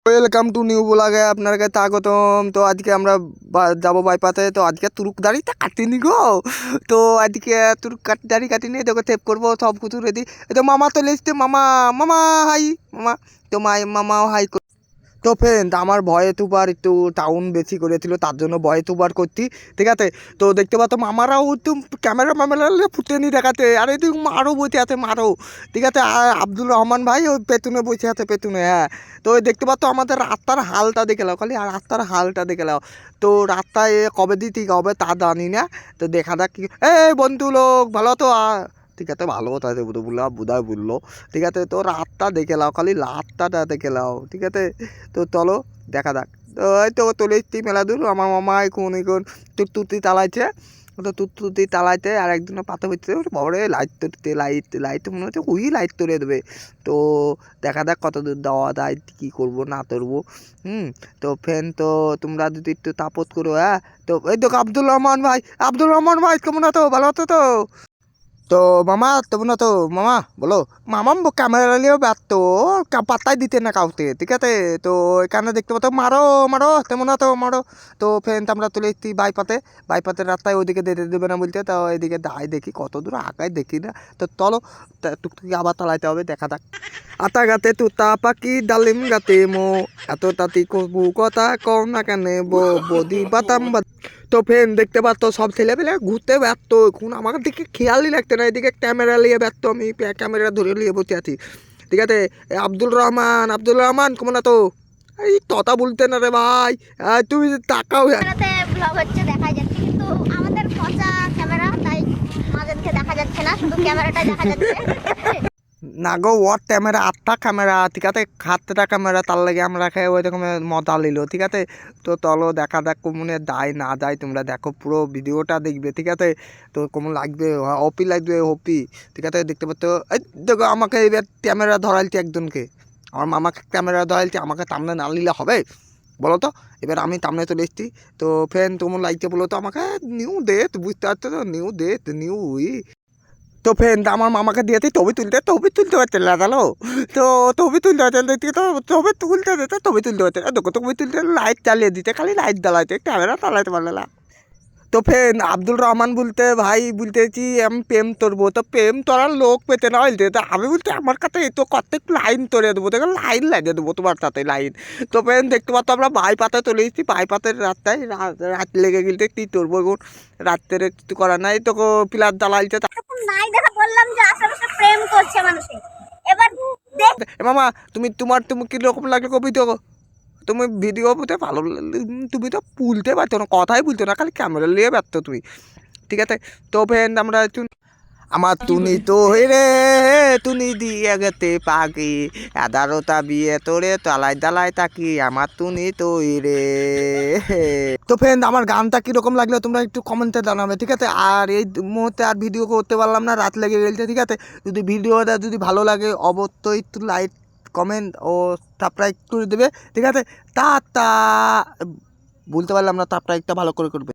Welcome to new ব্লগে আপনাকে স্বাগতম। তো আজকে আমরা যাবো বাইপাতে। তো আজকে তুরুক দাড়িটা কাটিনি গো। তো আজকে তুরুক দাড়ি কাটিনি, তোকে সেভ করবো সব কিছু রেডি। তো মামা তো লেসতে, মামা মামা হাই মামা। তো মামাও হাই। তো ফ্রেন্ড, আমার ভয়ে তুবার একটু টাউন বেশি করেছিল, তার জন্য ভয়ে তুবার করছি, ঠিক আছে। তো দেখতে পাচ্ছ মামারাও একটু ক্যামেরা ফুটেনি দেখাতে, আরে তুই মারো বসে আছে মারো, ঠিক আছে। আর আব্দুল রহমান ভাই ওই পেছনে বসে আছে পেছনে, হ্যাঁ। তো ওই দেখতে পাচ্ছ আমাদের রাস্তার হালটা দেখে নাও খালি, আর রাস্তার হালটা দেখে নাও। তো রাস্তায় কবে দিতে হবে তা জানি না। তো দেখা যাক কি, বন্ধু লোক ভালো তো ঠিক আছে, ভালো তাই বুধায় বললো, ঠিক আছে। তো রাতটা দেখে নাও খালি, রাতটা দেখে নাও, ঠিক আছে। তো চলো দেখা যাক। তো এই তো চলে এসছি মেলা দূর। আমার মামা এখন তুত্তুতি চালাইছে। তো তুত্তুতি চালাইতে আর একজনের পাতা হচ্ছে বড়ে লাইট তরতে, লাইট মনে হচ্ছে ওই লাইট তরে দেবে। তো দেখা যাক কত দূর দেওয়া যায়, কী করবো না করবো। তো ফ্যান তো তোমরা যদি একটু তাপত করো, হ্যাঁ। তো এই দেখো আব্দুল রহমান ভাই কেমন আছো, ভালো আছো তো? তো মামা তেমন তো মামা বলো, মামা ক্যামেরা নিয়েও ব্যস্ত, পাত্তাই দিতে না কাউকে, ঠিক আছে। তো এখানে দেখতে পাচ্ছ মারো মারো তেমন তো মারো। তো ফ্রেন্ড আমরা চলে এসেছি বাইপাতের রাস্তায়, ওইদিকে যেতে দেবে না বলতে। তো এদিকে দায় দেখি কত দূর আঁকায় দেখি না। তো চলো টুকটুকি আবার চালাইতে হবে, দেখা যাক। আতা গাতে তুতা পাখি ডালিম গাতে এত তাতি কবু কথা কও না কেন বদি বাতাম। তো ফ্রেন্ড দেখতে পাচ্ছ সব ছেলেপেলে ঘুরতে ব্যস্ত, এখন আমার দিকে খেয়ালই লাগছে না, এদিকে ক্যামেরা নিয়ে ব্যস্ত, আমি ক্যামেরা ধরে নিয়ে বসে আছি, ঠিক আছে। আব্দুল রহমান কেমন তো? এই তথা বলতে না রে ভাই, তুমি তাকাও। ব্লগ হচ্ছে দেখা যাচ্ছে, কিন্তু আমাদের পচা ক্যামেরা, তাই মাঝে দেখা যাচ্ছে না, শুধু ক্যামেরাটাই দেখা যাচ্ছে। না গো, ওর ক্যামেরা 8টা ক্যামেরা, ঠিক আছে, 7টা ক্যামেরা, তার লাগে আমরা খাই ওই রকম মজা নিল, ঠিক আছে। তো চলো দেখা যাক কমনে দায় না যায়, তোমরা দেখো পুরো ভিডিওটা দেখবে, ঠিক আছে। তো কমন লাগবে, হপি লাগবে হপি, ঠিক আছে। দেখতে পাচ্ছ এই দেখো আমাকে এবার ক্যামেরা ধরাইছে একজনকে, আমার মামাকে ক্যামেরা ধরাইছে, আমাকে সামনে না নিলে হবে বলো তো। এবার আমি সামনে চলে এসেছি। তো ফ্রেন্ড কেমন লাগছে বলো তো আমাকে, নিউ ডেট বুঝতে পারছো তো, নিউ ডেট নিউ তো ফ্রেন্ড আমার মামাকে দিয়েছি ছবি তুলতে পারছে লাগালো। তো ছবি তুলতে পারছে দেখতে, তো ছবি তুলতে দিতে ছবি তুলতে পারছে, দেখো ছবি তুলতে লাইট চালিয়ে দিতে, খালি লাইট জ্বালাইতে, ক্যামেরা চালাইতে পারলে না। তো ফ্রেন্ড আব্দুল রহমান বলতে ভাই বলতেছি আমি প্রেম করবো, তো প্রেম তোরার লোক পেতে না হইতে, তো আমি বলতে আমার কাছে এই তো কত লাইন তরে দেবো, দেখো লাইন লাগিয়ে দেবো তোমার সাথে লাইন। তো ফ্রেন্ড দেখতে পাচ্ছ আমরা বাইপাতে চলে এসেছি, বাইপাতের রাস্তায় রাত লেগে গেলতে কী করবো এখন, রাত্রের কিছু করা নাই, তো পিলার জ্বালাইছে। নাই দেখা বললাম যে আশেপাশে প্রেম করছে মানুষে, এবার দেখ মামা তুমি কিরকম লাগলো কবি তো, তুমি ভিডিও বলতে ভালো, তুমি তো বলতে পারছো না, কথাই বলছো না, খালি ক্যামেরা নিয়ে ব্যস্ত তুমি, ঠিক আছে। তো ফ্রেন্ড আমরা আমার তুনি তো রে, তুনি দিয়ে গেতে পাখি 11টা বিয়ে তোরে তলায় দালায় তাকি, আমার তুনি তো রে। তো ফ্রেন্ড আমার গানটা কীরকম লাগলো তোমরা একটু কমেন্টে জানাবে, ঠিক আছে। আর এই মুহূর্তে আর ভিডিও করতে পারলাম না, রাত লেগে গেছে, ঠিক আছে। যদি ভিডিওটা যদি ভালো লাগে অবশ্যই একটু লাইক কমেন্ট ও সাবস্ক্রাইব করে দেবে, ঠিক আছে। তা বলতে পারলাম না, সাবস্ক্রাইবটা ভালো করে করবে।